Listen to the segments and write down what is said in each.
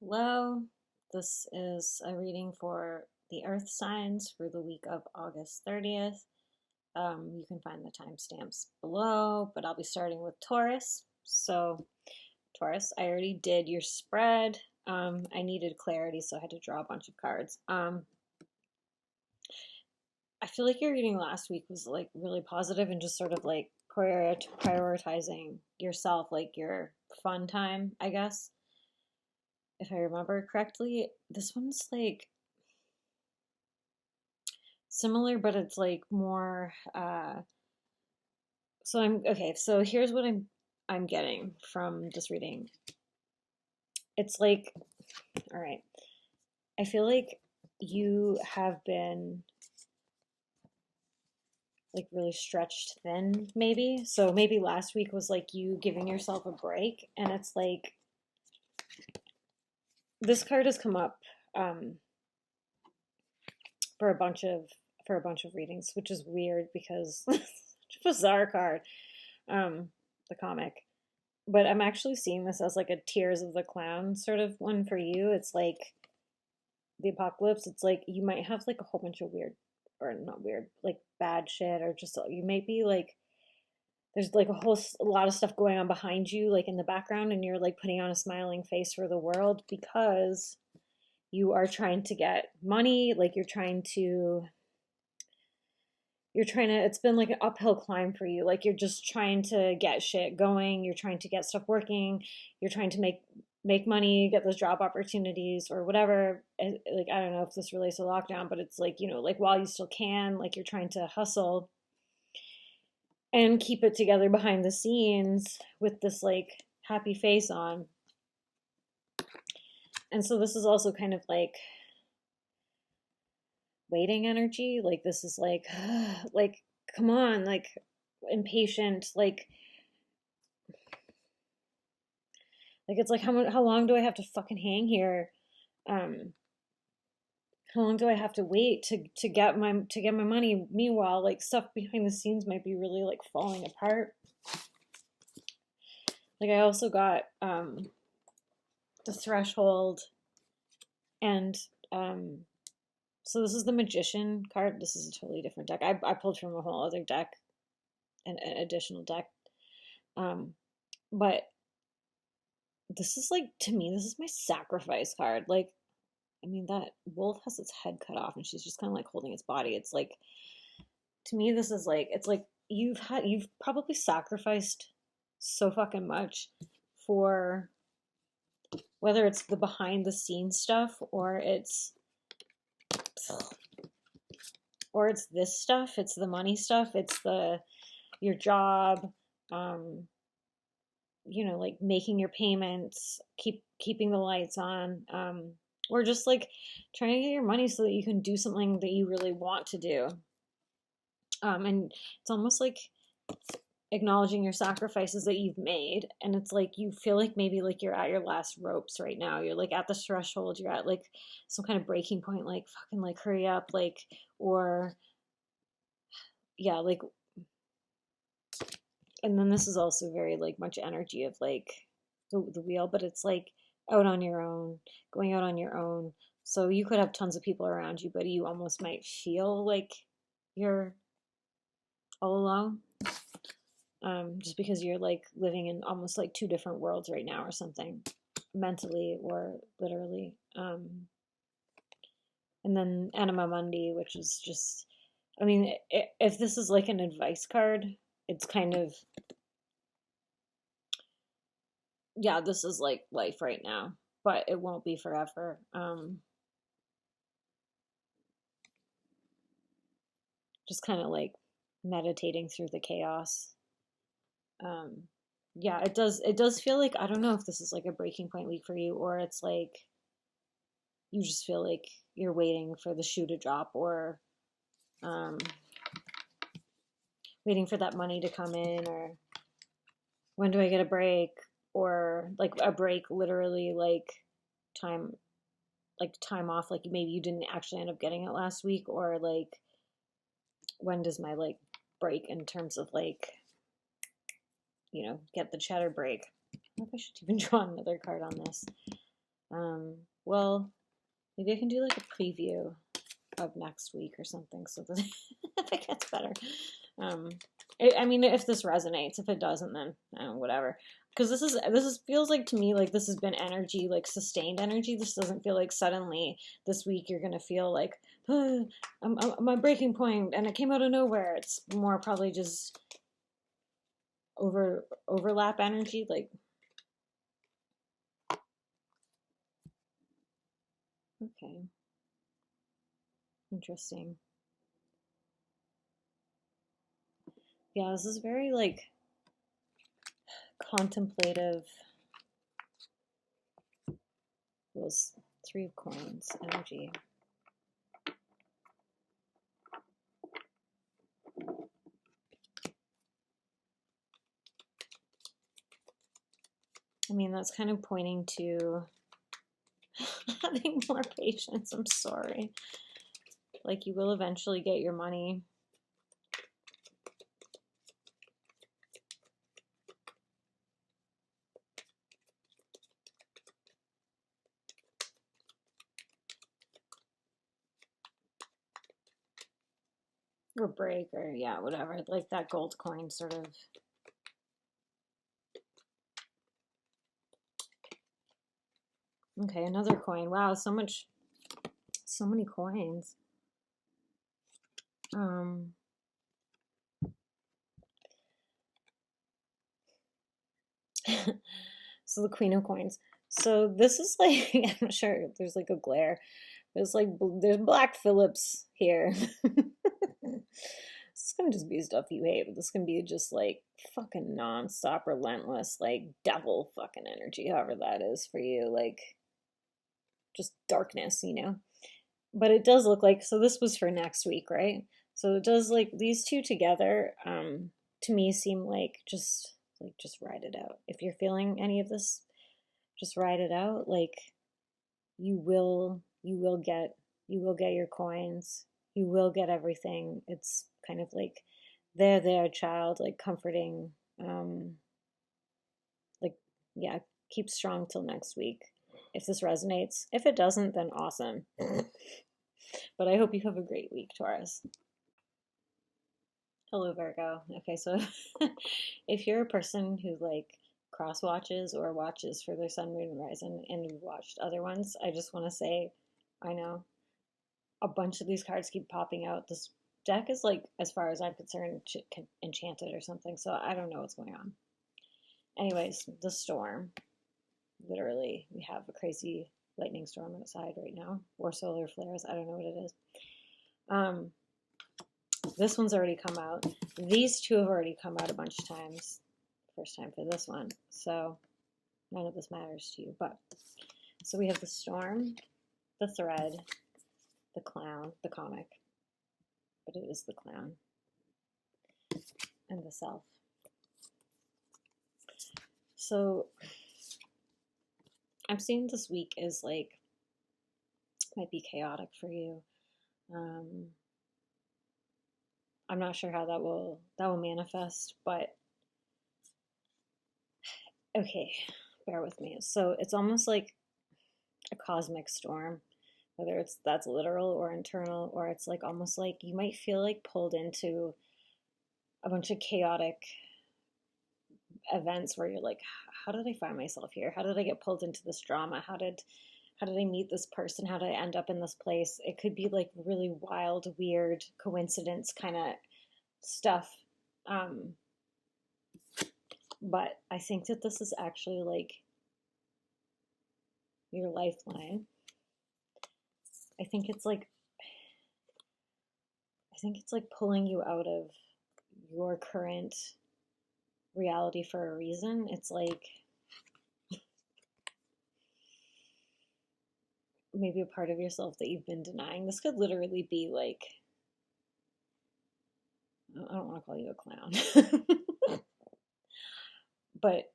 Hello, this is a reading for the Earth signs for the week of August 30th. You can find the timestamps below, but I'll be starting with Taurus. So, Taurus, I already did your spread. I needed clarity, so I had to draw a bunch of cards. I feel like your reading last week was like really positive and just sort of like prioritizing yourself, like your fun time, I guess if I remember correctly. This one's like similar, but it's like more so I'm okay, so here's what I'm getting from this reading. It's like, all right, I feel like you have been like really stretched thin, maybe. So maybe last week was like you giving yourself a break, and it's like this card has come up um for a bunch of readings, which is weird because it's a bizarre card. The comic. But I'm actually seeing this as like a Tears of the Clown sort of one for you. It's like the apocalypse. It's like you might have like a whole bunch of weird, or not weird, like bad shit, or just you may be like there's like a lot of stuff going on behind you, like in the background, and you're like putting on a smiling face for the world because you are trying to get money. Like you're trying to it's been like an uphill climb for you. Like you're just trying to get shit going, you're trying to get stuff working, you're trying to make money, get those job opportunities or whatever. Like I don't know if this relates to lockdown, but it's like, like while you still can, like you're trying to hustle and keep it together behind the scenes with this like happy face on. And so this is also kind of like waiting energy. Like this is like like come on, like impatient, like it's like how long do I have to fucking hang here? Um, how long do I have to wait to get my money? Meanwhile, like stuff behind the scenes might be really like falling apart. Like I also got the threshold, and so this is the magician card. This is a totally different deck. I pulled from a whole other deck, an additional deck. Um, but this is like, to me, this is my sacrifice card. Like I mean, that wolf has its head cut off and she's just kind of like holding its body. It's like, to me, this is like, it's like you've probably sacrificed so fucking much for whether it's the behind the scenes stuff or it's this stuff, it's the money stuff, it's your job, um, like making your payments, keeping the lights on, or just like trying to get your money so that you can do something that you really want to do. And it's almost like acknowledging your sacrifices that you've made, and it's like you feel like maybe like you're at your last ropes right now. You're like at the threshold. You're at like some kind of breaking point. Like fucking like hurry up, like or yeah, like. And then this is also very like much energy of like the wheel, but it's like out on your own, going out on your own. So you could have tons of people around you, but you almost might feel like you're all alone, just because you're like living in almost like two different worlds right now or something, mentally or literally. And then Anima Mundi, which is just, I mean, if this is like an advice card, it's kind of, yeah, this is like life right now, but it won't be forever. Just kind of like meditating through the chaos. Um, yeah, it does feel like, I don't know if this is like a breaking point week for you, or it's like you just feel like you're waiting for the shoe to drop, or um, waiting for that money to come in, or when do I get a break, or like a break literally time time off, like maybe you didn't actually end up getting it last week, or like when does my like break in terms of like get the cheddar break. I don't know if I should even draw another card on this. Well, maybe I can do like a preview of next week or something so that if it gets better. I mean, if this resonates. If it doesn't, then whatever. Because this is feels like to me like this has been energy, like sustained energy. This doesn't feel like suddenly this week you're gonna feel like I'm my breaking point and it came out of nowhere. It's more probably just overlap energy. Like, okay, interesting. Yeah, this is very like contemplative. Was Three of Coins energy. I mean, that's kind of pointing to having more patience. I'm sorry. Like, you will eventually get your money. Or break, or yeah, whatever. Like that gold coin sort of. Okay, another coin. Wow, so many coins. So the Queen of Coins. So this is like, I'm not sure, there's like a glare. There's Black Phillips here. This can just be stuff you hate, but this can be just like fucking non-stop, relentless, like devil fucking energy, however that is for you. Like, just darkness, you know? But it does look like, so this was for next week, right? So it does, like, these two together, to me seem like just ride it out. If you're feeling any of this, just ride it out. Like, you will get your coins. You will get everything. It's kind of like there, child, like comforting. Like, yeah, keep strong till next week. If this resonates. If it doesn't, then awesome. But I hope you have a great week, Taurus. Hello, Virgo. Okay, so if you're a person who like cross watches or watches for their sun, moon, and rising, and you've watched other ones, I just want to say, I know a bunch of these cards keep popping out. This deck is like, as far as I'm concerned, enchanted or something. So I don't know what's going on. Anyways, the storm. Literally, we have a crazy lightning storm outside right now, or solar flares. I don't know what it is. This one's already come out. These two have already come out a bunch of times. First time for this one. So none of this matters to you. But so we have the storm, the thread, the clown, the comic. But it is the clown. And the self. So I'm seeing this week is like might be chaotic for you. I'm not sure how that will manifest, but okay, bear with me. So it's almost like a cosmic storm, whether that's literal or internal, or it's like almost like you might feel like pulled into a bunch of chaotic events where you're like, how did I find myself here? How did I get pulled into this drama? How did I meet this person? How did I end up in this place? It could be like really wild, weird coincidence kind of stuff. But I think that this is actually like your lifeline. I think it's like pulling you out of your current reality for a reason. It's like maybe a part of yourself that you've been denying. This could literally be like, I don't want to call you a clown, but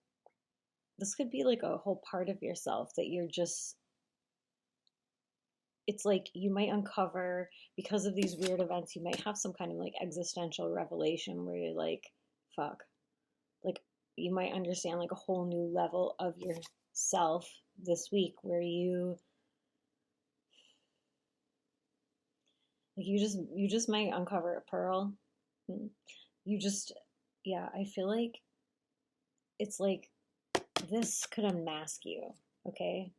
this could be like a whole part of yourself that you're just, it's like you might uncover because of these weird events, you might have some kind of like existential revelation where you're like, fuck. Like you might understand like a whole new level of yourself this week where you just might uncover a pearl. You just, yeah, I feel like it's like this could unmask you, okay?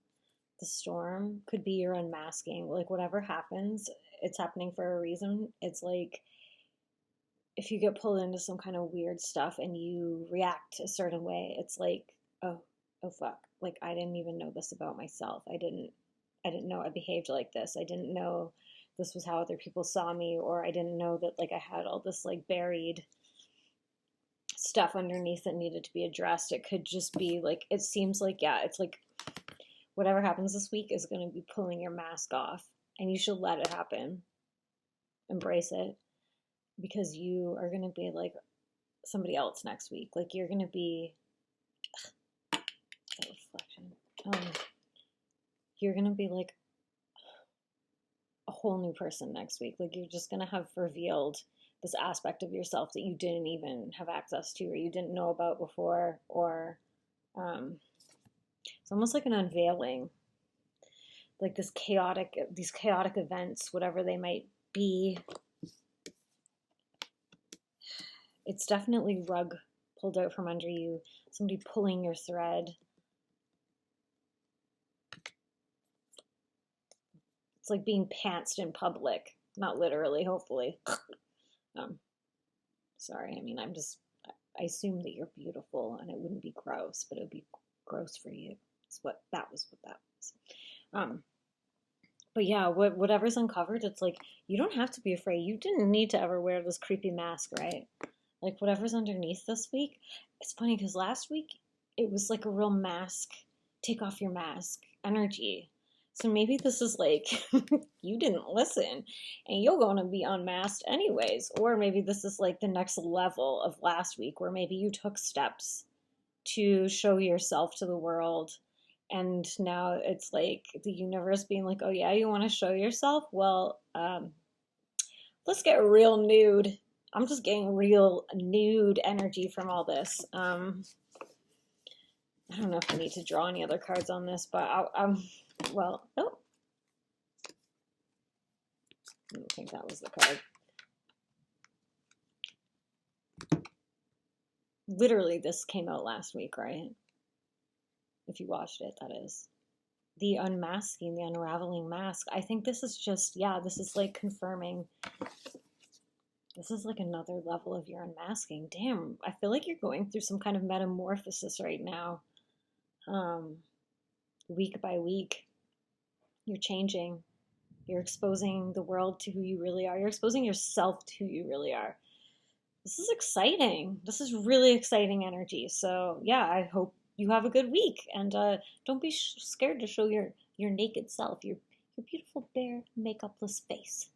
The storm could be your unmasking. Like whatever happens, it's happening for a reason. It's like if you get pulled into some kind of weird stuff and you react a certain way, it's like, oh, oh fuck. Like I didn't even know this about myself. I didn't know I behaved like this. I didn't know this was how other people saw me, or I didn't know that like I had all this like buried stuff underneath that needed to be addressed. It could just be like, it seems like, yeah, it's like whatever happens this week is going to be pulling your mask off, and you should let it happen. Embrace it, because you are going to be like somebody else next week. Like you're going to be that reflection. You're going to be like a whole new person next week. Like you're just going to have revealed this aspect of yourself that you didn't even have access to, or you didn't know about before, or it's almost like an unveiling, like these chaotic events, whatever they might be. It's definitely rug pulled out from under you, somebody pulling your thread. It's like being pantsed in public, not literally, hopefully. Sorry, I mean, I assume that you're beautiful, and it wouldn't be gross, but it would be gross for you. That was. But yeah, whatever's uncovered, it's like, you don't have to be afraid. You didn't need to ever wear this creepy mask, right? Like whatever's underneath this week. It's funny because last week it was like a real mask, take off your mask energy. So maybe this is like, you didn't listen and you're going to be unmasked anyways. Or maybe this is like the next level of last week, where maybe you took steps to show yourself to the world. And now it's like the universe being like, oh yeah, you want to show yourself? Well, let's get real nude. I'm just getting real nude energy from all this. I don't know if I need to draw any other cards on this, but well, oh, I don't think that was the card. Literally, this came out last week, right? If you watched it, that is. The unmasking, the unraveling mask. I think this is just, yeah, this is like confirming. This is like another level of your unmasking. Damn, I feel like you're going through some kind of metamorphosis right now. Week by week, you're changing. You're exposing the world to who you really are. You're exposing yourself to who you really are. This is exciting. This is really exciting energy. So yeah, I hope you have a good week, and don't be scared to show your naked self, your beautiful bare makeupless face.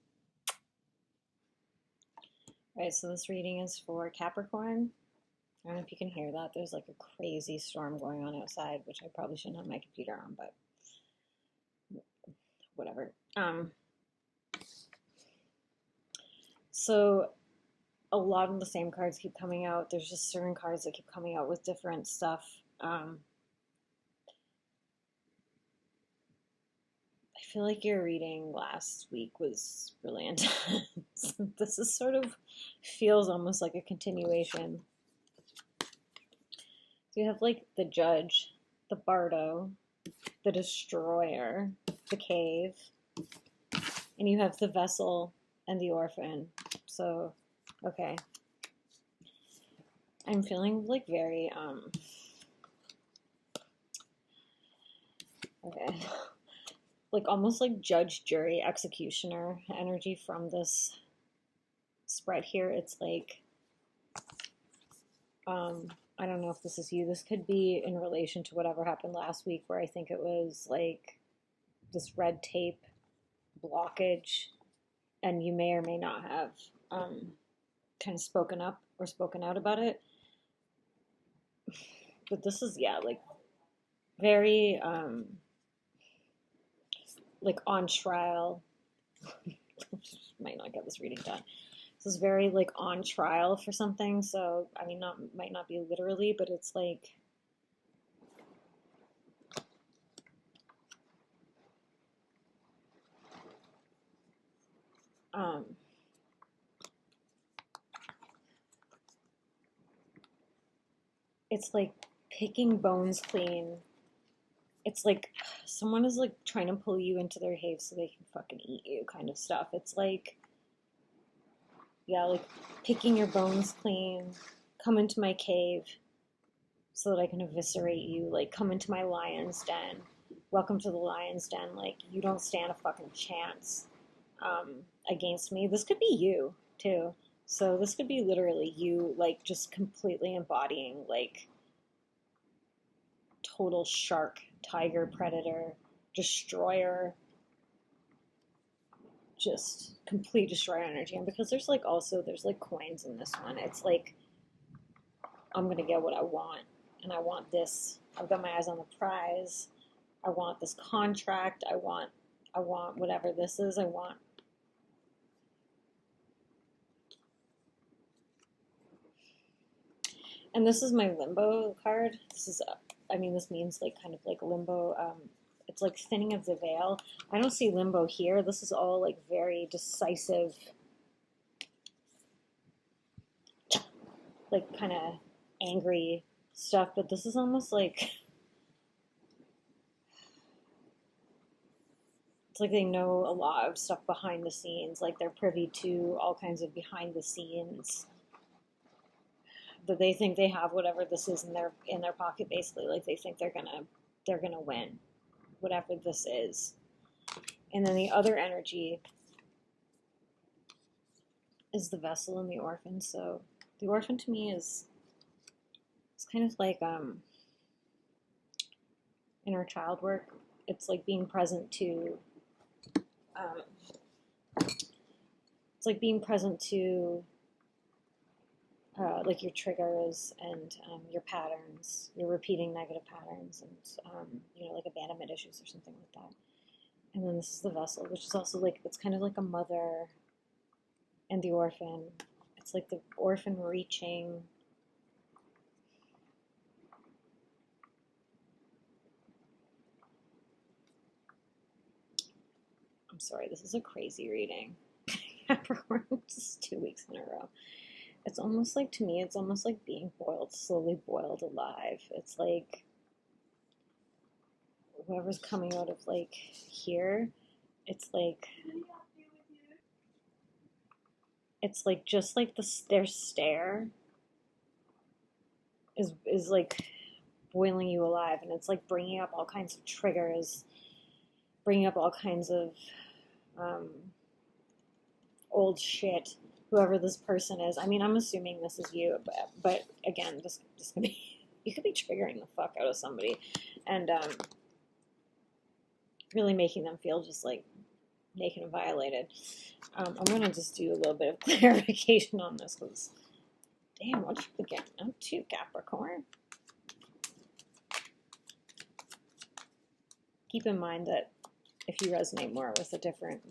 All right, so this reading is for Capricorn. I don't know if you can hear that. There's like a crazy storm going on outside, which I probably shouldn't have my computer on, but whatever. So a lot of the same cards keep coming out. There's just certain cards that keep coming out with different stuff. I feel like your reading last week was really intense. This is sort of feels almost like a continuation. So you have like the Judge, the Bardo, the Destroyer, the Cave, and you have the Vessel and the Orphan. So, okay. I'm feeling like very, okay. Like almost like judge, jury, executioner energy from this spread here. It's like, I don't know if this is you. This could be in relation to whatever happened last week, where I think it was like this red tape blockage, and you may or may not have kind of spoken up or spoken out about it. But this is, yeah, like very like on trial. Might not get this reading done. This is very like on trial for something. So I mean, might not be literally, but it's like Um, it's like picking bones clean. It's like someone is like trying to pull you into their cave so they can fucking eat you kind of stuff. It's like, yeah, like picking your bones clean, come into my cave so that I can eviscerate you, like come into my lion's den. Welcome to the lion's den. Like you don't stand a fucking chance against me. This could be you too. So this could be literally you, like just completely embodying like total shark, tiger, predator, destroyer, just complete destroyer energy. And because there's like also there's like coins in this one, it's like I'm gonna get what I want, and I want this. I've got my eyes on the prize. I want this contract. I want whatever this is. I want. And this is my limbo card. This is, I mean, this means like kind of like limbo. It's like thinning of the veil. I don't see limbo here. This is all like very decisive, like kind of angry stuff. But this is almost like, it's like they know a lot of stuff behind the scenes. Like they're privy to all kinds of behind the scenes. That they think they have whatever this is in their pocket, basically. Like they think they're gonna win, whatever this is. And then the other energy is the vessel and the orphan. So the orphan to me is, it's kind of like inner child work. It's like being present to it's like being present to like your triggers and your patterns, your repeating negative patterns, and you know, like abandonment issues or something like that. And then this is the vessel, which is also like, it's kind of like a mother and the orphan. It's like the orphan reaching. I'm sorry, this is a crazy reading. Capricorn, just 2 weeks in a row. It's almost like, to me, it's almost like being boiled, slowly boiled alive. It's like whoever's coming out of like here, it's like just like their stare is like boiling you alive, and it's like bringing up all kinds of triggers, bringing up all kinds of old shit. Whoever this person is, I mean, I'm assuming this is you, but again, this could be, you could be triggering the fuck out of somebody, and really making them feel just like naked and violated. I'm gonna just do a little bit of clarification on this, because damn, what you getting up to, Capricorn? Keep in mind that if you resonate more with a different,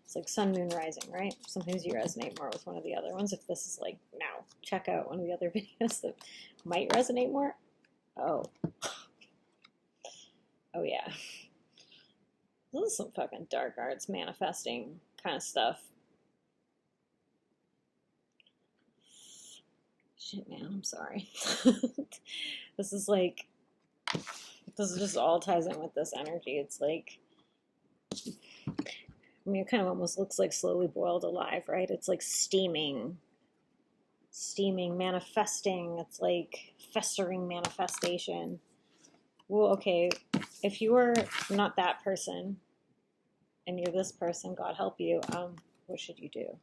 it's like sun, moon, rising, right? Sometimes you resonate more with one of the other ones. If this is like, now, check out one of the other videos that might resonate more. Oh. Oh, yeah. This is some fucking dark arts manifesting kind of stuff. Shit, man, I'm sorry. This is like, this just all ties in with this energy. It's like, I mean, it kind of almost looks like slowly boiled alive, right? It's like steaming, manifesting. It's like festering manifestation. Well, okay, if you are not that person and you're this person, God help you, what should you do?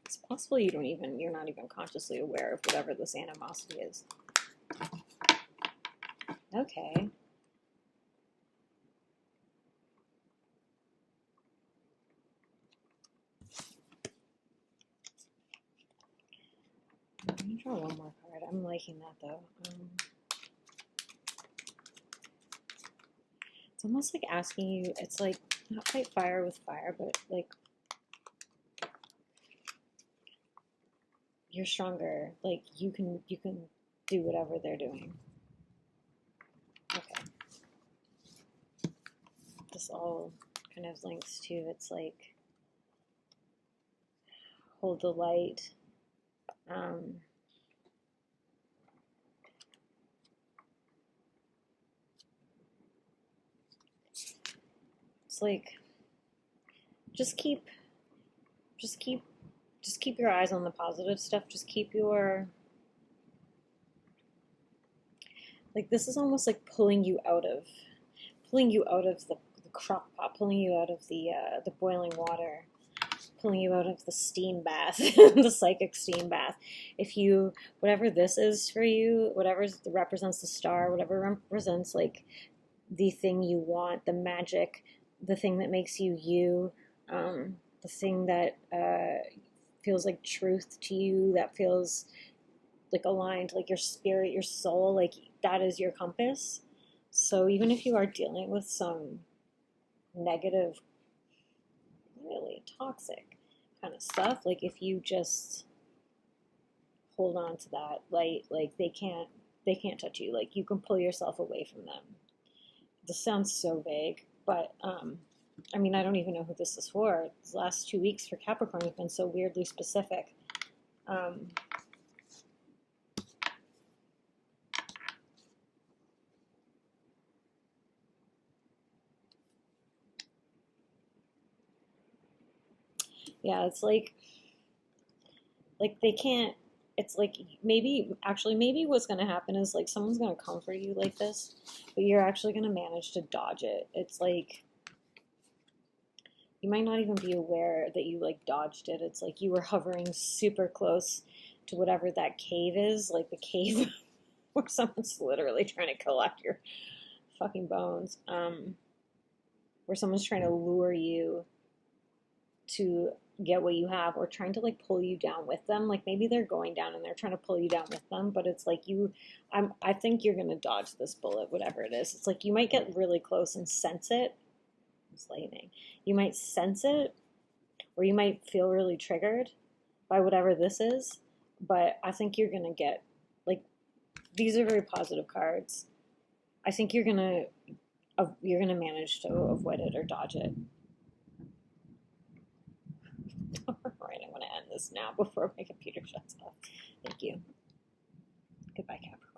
It's possible you're not even consciously aware of whatever this animosity is. Okay. Let me draw one more card. I'm liking that though. It's almost like asking you, it's like not fight fire with fire, but like you're stronger. Like you can do whatever they're doing. this all kind of links to. It's like hold the light. It's like just keep your eyes on the positive stuff. Just keep your, like, this is almost like pulling you out of the crock pot, pulling you out of the boiling water, pulling you out of the steam bath, the psychic steam bath. If you, whatever this is for you, whatever represents the star, whatever represents like the thing you want, the magic, the thing that makes you you, the thing that feels like truth to you, that feels like aligned, like your spirit, your soul, like that is your compass. So even if you are dealing with some negative, really toxic kind of stuff, like if you just hold on to that light, like they can't touch you. Like you can pull yourself away from them. This sounds so vague, but I mean, I don't even know who this is for. These last 2 weeks for Capricorn have been so weirdly specific. Yeah, it's like they can't, it's like maybe what's going to happen is like someone's going to come for you like this, but you're actually going to manage to dodge it. It's like you might not even be aware that you like dodged it. It's like you were hovering super close to whatever that cave is, like the cave where someone's literally trying to collect your fucking bones, where someone's trying to lure you to get what you have, or trying to like pull you down with them. Like maybe they're going down and they're trying to pull you down with them, but it's like I think you're gonna dodge this bullet, whatever it is. It's like you might get really close and sense it. It's lightning. You might sense it, or you might feel really triggered by whatever this is, but I think you're gonna get, like, these are very positive cards. I think you're gonna manage to avoid it or dodge it. Right, I'm going to end this now before my computer shuts off. Thank you. Goodbye, Capricorn.